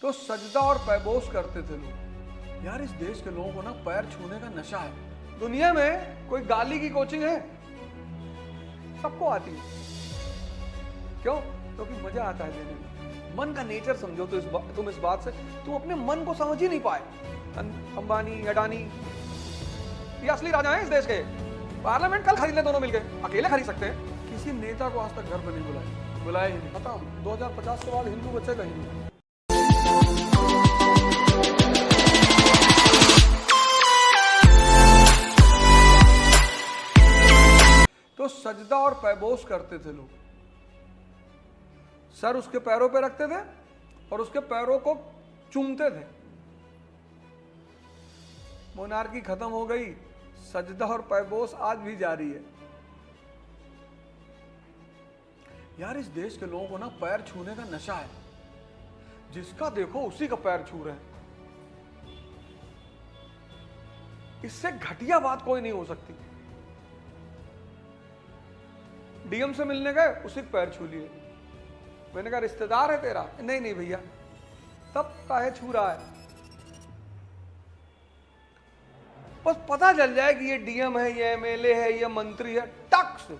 तो सजदा और पैबोस करते थे लोग। यार इस देश के लोगों को ना पैर छूने का नशा है। दुनिया में कोई गाली की कोचिंग है? सबको आती है। क्यों? क्योंकि मजा आता है देने में। मन का नेचर समझो तो तुम इस बात से तुम अपने मन को समझ ही नहीं पाए। अंबानी, अडानी ये असली राजा हैं इस देश के। पार्लियामेंट कल खरीद ले दोनों मिलके, अकेले खरीद सकते हैं। किसी नेता को आज तक घर पर नहीं बुलाया ही नहीं। पता 2050 के बाद हिंदू बच्चे कहीं नहीं। तो सजदा और पैबोस करते थे लोग। सर उसके पैरों पे रखते थे और उसके पैरों को चूमते थे। मोनार्की खत्म हो गई, सजदा और पैबोस आज भी जारी है। यार इस देश के लोगों को ना पैर छूने का नशा है। जिसका देखो उसी का पैर छू रहे हैं। इससे घटिया बात कोई नहीं हो सकती। डीएम से मिलने गए, उसी के पैर छू लिए। मैंने कहा रिश्तेदार है तेरा? नहीं नहीं भैया। तब काहे छू रहा है? बस पता चल जाए कि ये डीएम है, ये एमएलए है, ये मंत्री है, टक से।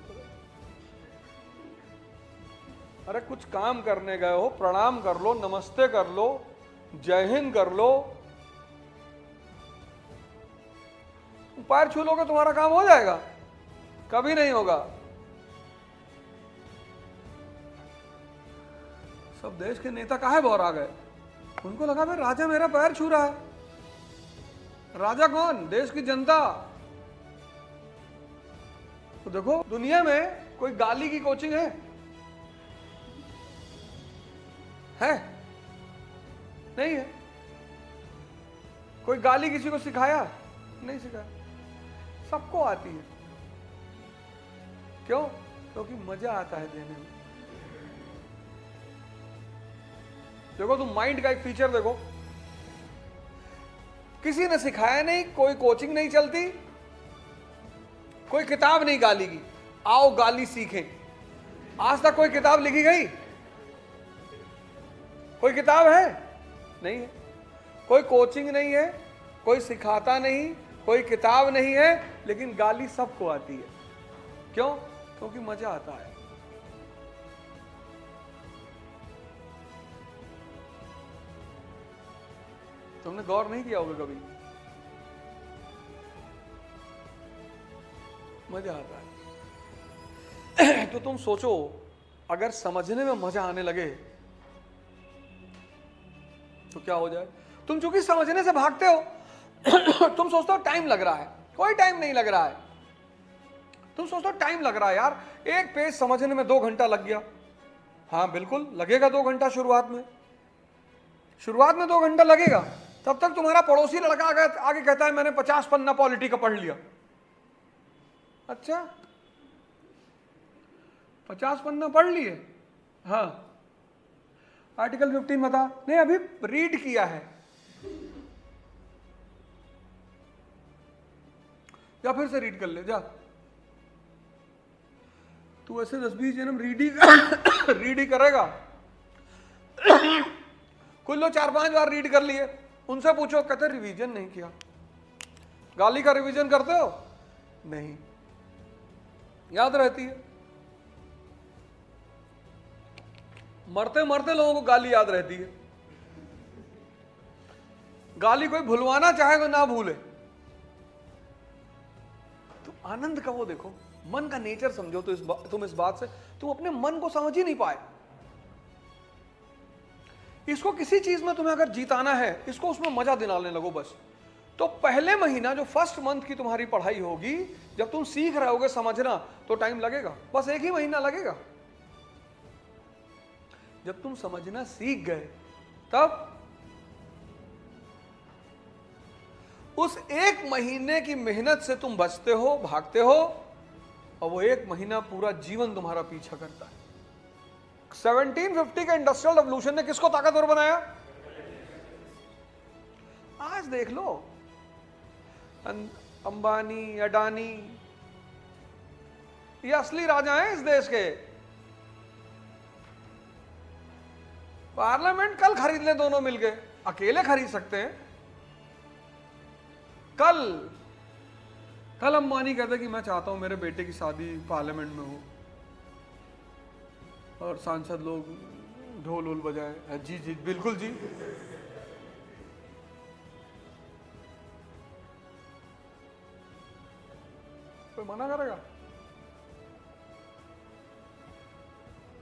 अरे कुछ काम करने गए हो, प्रणाम कर लो, नमस्ते कर लो, जय हिंद कर लो। पैर छू लोगे तुम्हारा काम हो जाएगा? कभी नहीं होगा। सब देश के नेता काहे बौरा गए? उनको लगा भाई राजा मेरा पैर छू रहा है। राजा कौन? देश की जनता। तो देखो दुनिया में कोई गाली की कोचिंग है? नहीं है। कोई गाली किसी को सिखाया? नहीं सिखाया। सबको आती है। क्यों? क्योंकि मजा आता है देने में। देखो तुम माइंड का एक फीचर देखो, किसी ने सिखाया नहीं, कोई कोचिंग नहीं चलती, कोई किताब नहीं गाली की। आओ गाली सीखें। आज तक कोई किताब लिखी गई? कोई किताब है? नहीं है। कोई कोचिंग नहीं है, कोई सिखाता नहीं, कोई किताब नहीं है, लेकिन गाली सबको आती है। क्यों? क्योंकि मजा आता है। तुमने गौर नहीं किया होगा कभी? मजा आता है। तो तुम सोचो, अगर समझने में मजा आने लगे तो क्या हो जाए? तुम चूंकि समझने से भागते हो तुम सोचते हो टाइम लग रहा है। कोई टाइम नहीं लग रहा है। तुम सोचते हो टाइम लग रहा है। यार एक पेज समझने में 2 घंटा लग गया। हाँ बिल्कुल लगेगा 2 घंटा शुरुआत में। शुरुआत में 2 घंटा लगेगा। तब तक तुम्हारा पड़ोसी लड़का आगे कहता है मैंने 50 पन्ना पॉलिटी का पढ़ लिया। अच्छा 50 पन्ना पढ़ लिए? हाँ आर्टिकल 15 बता। नहीं अभी रीड किया है। या फिर से रीड कर ले जा। तू ऐसे 10-20 जन्म रीड ही करेगा। कुछ लोग 4-5 बार रीड कर लिए। उनसे पूछो, कहते रिवीजन नहीं किया। गाली का रिवीजन करते हो? नहीं, याद रहती है। मरते मरते लोगों को गाली याद रहती है। गाली कोई भुलवाना चाहे तो ना भूले। तो आनंद का वो देखो, मन का नेचर समझो तो तुम इस बात से तुम अपने मन को समझ ही नहीं पाए। इसको किसी चीज में तुम्हें अगर जीताना है, इसको उसमें मजा दिलाने लगो बस। तो पहले महीना जो फर्स्ट मंथ की तुम्हारी पढ़ाई होगी, जब तुम सीख रहे होगे समझना, तो टाइम लगेगा। बस 1 ही महीना लगेगा। जब तुम समझना सीख गए, तब उस 1 महीने की मेहनत से तुम बचते हो, भागते हो, और वो 1 महीना पूरा जीवन तुम्हारा पीछा करता है। 1750 का इंडस्ट्रियल रेवोल्यूशन ने किसको ताकतवर बनाया? आज देख लो, अंबानी, अडानी, ये असली राजा हैं इस देश के। पार्लियामेंट कल खरीद ले दोनों मिलके, अकेले खरीद सकते हैं। कल अंबानी कहते कि मैं चाहता हूं मेरे बेटे की शादी पार्लियामेंट में हो, और सांसद लोग ढोल वोल बजाए, जी जी बिल्कुल जी। कोई मना करेगा?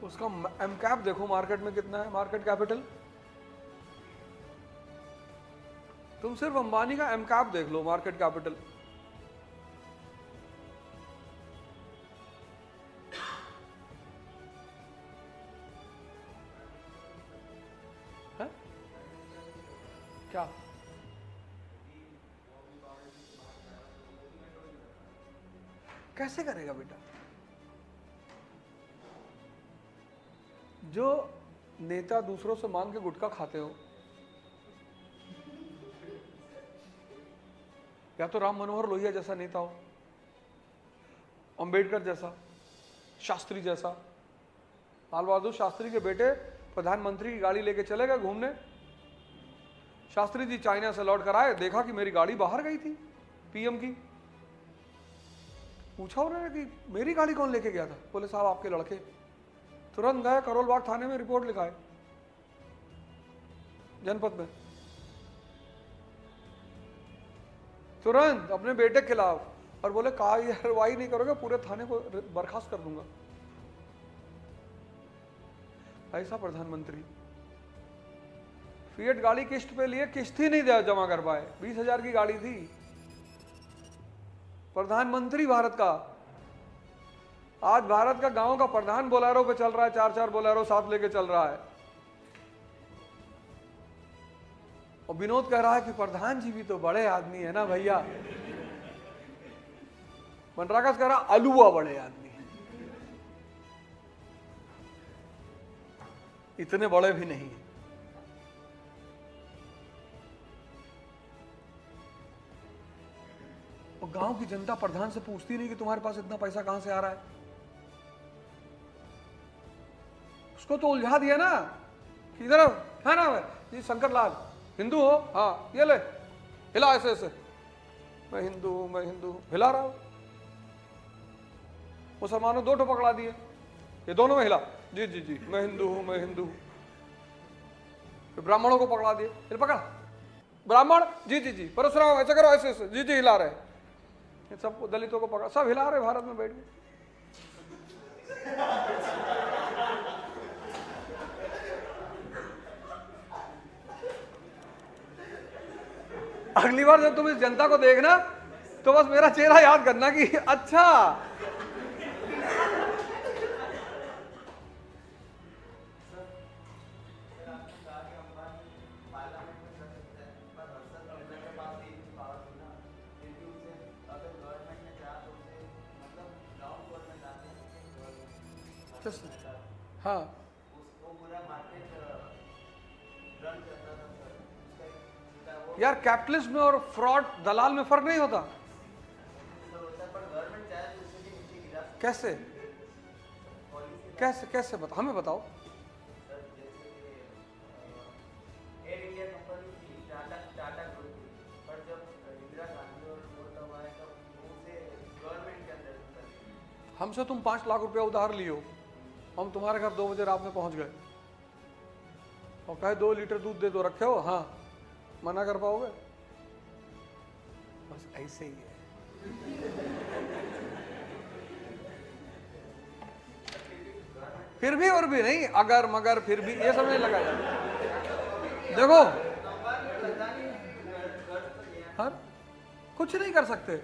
उसका एम कैप देखो मार्केट में कितना है, मार्केट कैपिटल। तुम सिर्फ अंबानी का एम कैप देख लो, मार्केट कैपिटल। है क्या? कैसे करेगा बेटा? जो नेता दूसरों से मांग के गुटखा खाते हो, या तो राम मनोहर लोहिया जैसा नेता हो, अंबेडकर जैसा, शास्त्री जैसा। लाल बहादुर शास्त्री के बेटे प्रधानमंत्री की गाड़ी लेके चले गए घूमने। शास्त्री जी चाइना से लौट कर आए, देखा कि मेरी गाड़ी बाहर गई थी पीएम की। पूछा उन्होंने कि मेरी गाड़ी कौन लेके गया था? बोले साहब आपके लड़के। तुरंत गए करोल बाग थाने में, रिपोर्ट लिखाए जनपद में, तुरंत अपने बेटे के खिलाफ, और बोले कार्रवाई नहीं करोगे पूरे थाने को बर्खास्त कर दूंगा। ऐसा प्रधानमंत्री। फिएट गाड़ी किस्त पे लिए, किस्त ही नहीं जमा कर पाए, 20,000 की गाड़ी थी। प्रधानमंत्री भारत का। आज भारत का गांव का प्रधान बोलेरो पे चल रहा है, 4-4 बोलेरो साथ लेके चल रहा है। और विनोद कह रहा है कि प्रधान जी भी तो बड़े आदमी है ना भैया। मनराकस कह रहा अलुआ बड़े आदमी है, इतने बड़े भी नहीं है। और गांव की जनता प्रधान से पूछती नहीं कि तुम्हारे पास इतना पैसा कहां से आ रहा है। उसको तो उलझा दिया ना कि इधर है ना जी शंकर लाल हिंदू हो, हाँ ये ले हिला ऐसे ऐसे, मैं हिंदू हूं, मैं हिंदू हूं, हिला रहा हूं। मुसलमानों 2 पकड़ा दिए, ये दोनों में हिला, जी जी जी मैं हिंदू हूं, मैं हिंदू हूं। फिर ब्राह्मणों को पकड़ा दिए, फिर पकड़ा ब्राह्मण, जी जी जी परशुराम ऐसे करो, ऐसे ऐसे, जी जी हिला रहे। ये सब दलितों को पकड़ा, सब हिला रहे भारत में बैठ के। अगली बार जब तुम इस जनता को देखना तो बस मेरा चेहरा याद करना कि अच्छा हाँ यार, कैपिटलिस्ट में और फ्रॉड दलाल में फर्क नहीं होता। कैसे कैसे कैसे बता, हमें बताओ। हमसे तुम 5 लाख रुपया उधार लियो, हम तुम्हारे घर 2 बजे रात में पहुंच गए और कहे 2 लीटर दूध दे दो, रखे हो? हाँ, मना कर पाओगे? बस ऐसे ही है। फिर भी और भी नहीं, अगर मगर फिर भी ये समझ लगा जाए। देखो हर कुछ नहीं कर सकते।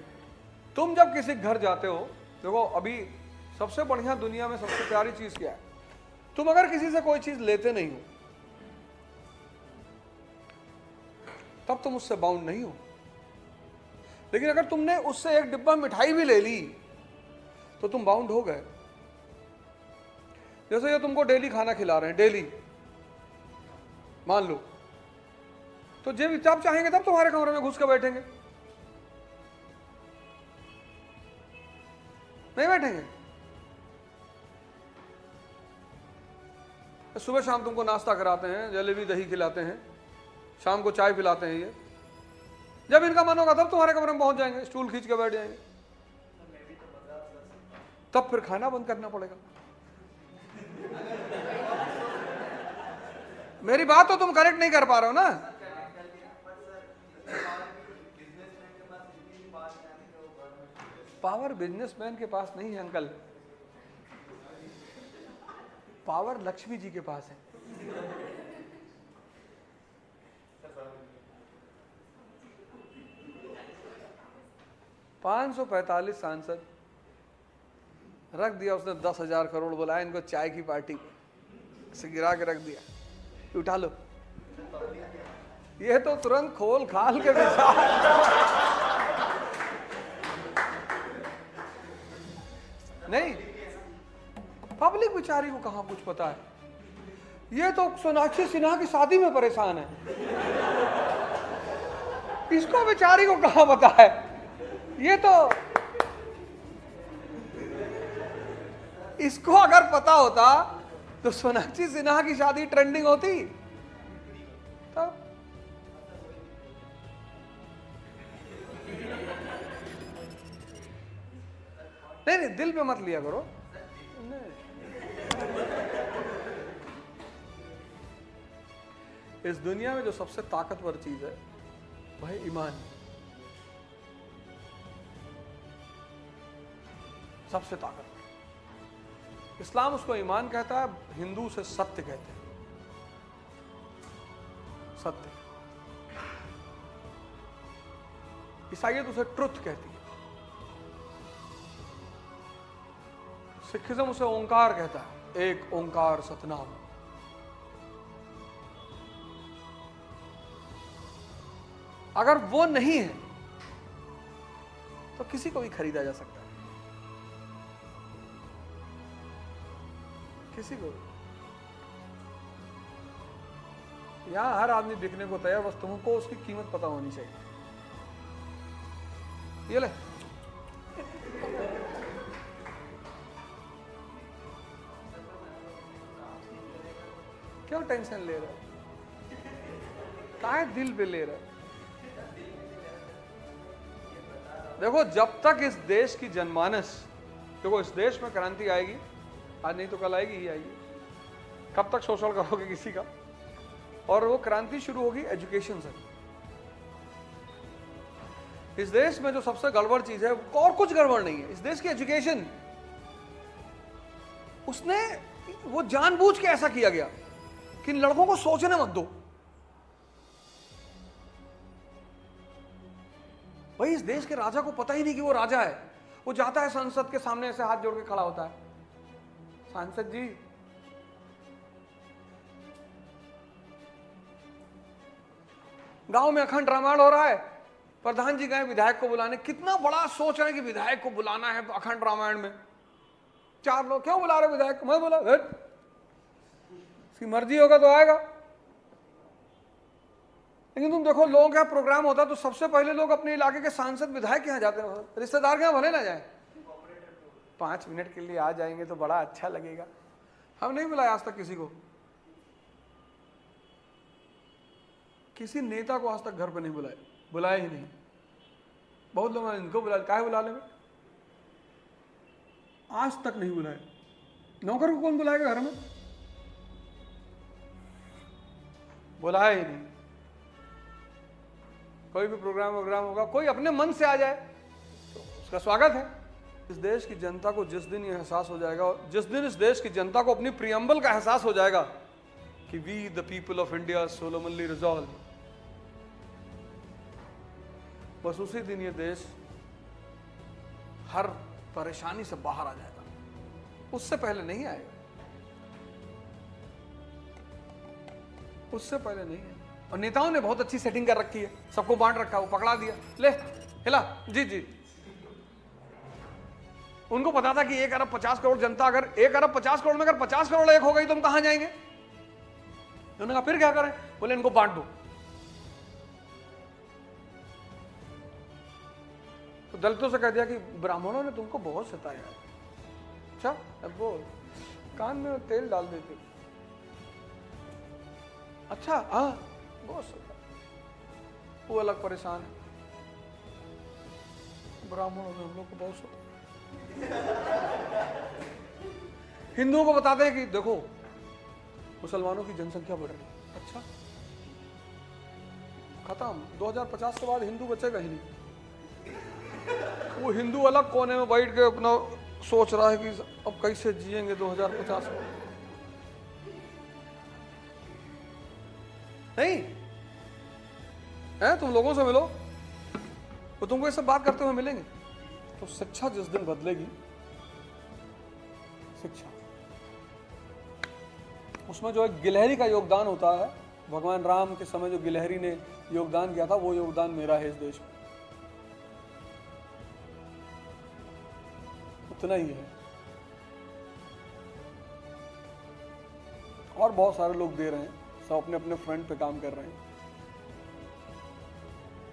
तुम जब किसी घर जाते हो, देखो अभी सबसे बढ़िया दुनिया में सबसे प्यारी चीज क्या है? तुम अगर किसी से कोई चीज लेते नहीं हो तब तुम उससे बाउंड नहीं हो, लेकिन अगर तुमने उससे एक डिब्बा मिठाई भी ले ली तो तुम बाउंड हो गए। जैसे ये तुमको डेली खाना खिला रहे हैं, डेली मान लो, तो जब चाहेंगे तब तुम्हारे कमरे में घुस के बैठेंगे, नहीं बैठेंगे? सुबह शाम तुमको नाश्ता कराते हैं, जलेबी दही खिलाते हैं, शाम को चाय पिलाते हैं। ये जब इनका मन होगा तब तुम्हारे कमरे में पहुंच जाएंगे, स्टूल खींच के बैठ जाएंगे, तब फिर खाना बंद करना पड़ेगा। मेरी बात तो तुम करेक्ट नहीं कर पा रहे हो ना। पावर बिजनेसमैन के पास नहीं है अंकल, पावर लक्ष्मी जी के पास है। 545 सांसद रख दिया उसने, 10,000 करोड़ बुलाया इनको चाय की पार्टी से गिरा के रख दिया, उठा लो। ये तो तुरंत खोल खाल के विचार। नहीं, पब्लिक बेचारी को कहां कुछ पता है। ये तो सोनाक्षी सिन्हा की शादी में परेशान है, इसको बेचारी को कहां पता है। ये तो इसको अगर पता होता तो सोनाक्षी सिन्हा की शादी ट्रेंडिंग होती तब। नहीं, दिल पे मत लिया करो। इस दुनिया में जो सबसे ताकतवर चीज है वह है ईमान। सबसे ताकतवर इस्लाम उसको ईमान कहता है, हिंदू से सत्य कहते हैं। सत्य। ईसाईयत उसे ट्रुथ कहती है। सिखिज्म उसे ओंकार कहता है, एक ओंकार सतनाम। अगर वो नहीं है तो किसी को भी खरीदा जा सकता है, किसी को। यहां हर आदमी बिकने को तैयार, बस तुमको उसकी कीमत पता होनी चाहिए। ये ले, क्यों टेंशन ले रहा है, काहे दिल पे ले रहा है। देखो, जब तक इस देश की जनमानस, देखो इस देश में क्रांति आएगी, आज नहीं तो कल आएगी ही आएगी। कब तक शोषण करोगे किसी का। और वो क्रांति शुरू होगी एजुकेशन से। इस देश में जो सबसे गड़बड़ चीज है, और कुछ गड़बड़ नहीं है, इस देश की एजुकेशन। उसने वो जानबूझ के ऐसा किया गया कि लड़कों को सोचने मत दो। भाई, इस देश के राजा को पता ही नहीं कि वो राजा है। वो जाता है संसद के सामने ऐसे हाथ जोड़ के खड़ा होता है, सांसद जी गांव में अखंड रामायण हो रहा है, प्रधान जी गए विधायक को बुलाने। कितना बड़ा सोच रहे हैं कि विधायक को बुलाना है अखंड रामायण में। 4 लोग, क्यों बुला रहे विधायक को? मैं बोला उसकी मर्जी होगा तो आएगा। लेकिन तुम देखो, लोगों का प्रोग्राम होता तो सबसे पहले लोग अपने इलाके के सांसद विधायक के यहाँ जाते हैं, रिश्तेदार के यहाँ भले ना जाए। 5 मिनट के लिए आ जाएंगे तो बड़ा अच्छा लगेगा। हम नहीं बुलाया आज तक किसी को, किसी नेता को आज तक घर पे नहीं बुलाया ही नहीं। बहुत लोग इनको बुलाया, काहे बुला लेंगे, आज तक नहीं बुलाया। नौकर को कौन बुलाएगा घर में, बुलाया ही नहीं। कोई भी प्रोग्राम होगा, कोई अपने मन से आ जाए तो उसका स्वागत है। इस देश की जनता को जिस दिन ये एहसास हो जाएगा, जिस दिन इस देश की जनता को अपनी प्रियम्बल का एहसास हो जाएगा कि we the people of India solemnly resolve, बस उसी दिन ये देश हर परेशानी से बाहर आ जाएगा। उससे पहले नहीं आएगा, उससे पहले नहीं है। और नेताओं ने बहुत अच्छी सेटिंग कर रखी है, सबको बांट रखा, वो पकड़ा दिया, ले हिला जी जी। उनको पता था कि 1 अरब 50 करोड़ जनता, अगर 1 अरब 50 करोड़ में अगर 50 करोड़ एक हो गई तो हम कहां जाएंगे। उन्होंने कहा फिर क्या करें, बोले इनको बांट दो। तो दलितों से कह दिया कि ब्राह्मणों ने तुमको बहुत सताया। अच्छा, अब वो कान में तेल डाल देते, अच्छा हाँ, बहुत सही। वो अलग परेशान है, ब्राह्मणों में हम लोग को बहुत सही। हिंदुओं को बताते हैं कि देखो मुसलमानों की जनसंख्या बढ़ रही है। अच्छा, खत्म। 2050 के बाद हिंदू बचेगा ही नहीं। वो हिंदू अलग कोने में बैठ के अपना सोच रहा है कि अब कैसे जिएंगे 2050 में। नहीं है, तुम लोगों से मिलो तो तुमको ये सब बात करते हुए मिलेंगे। तो शिक्षा जिस दिन बदलेगी, शिक्षा, उसमें जो एक गिलहरी का योगदान होता है, भगवान राम के समय जो गिलहरी ने योगदान किया था, वो योगदान मेरा है इस देश में, उतना ही है। और बहुत सारे लोग दे रहे हैं, सब अपने अपने फ्रंट पे काम कर रहे हैं।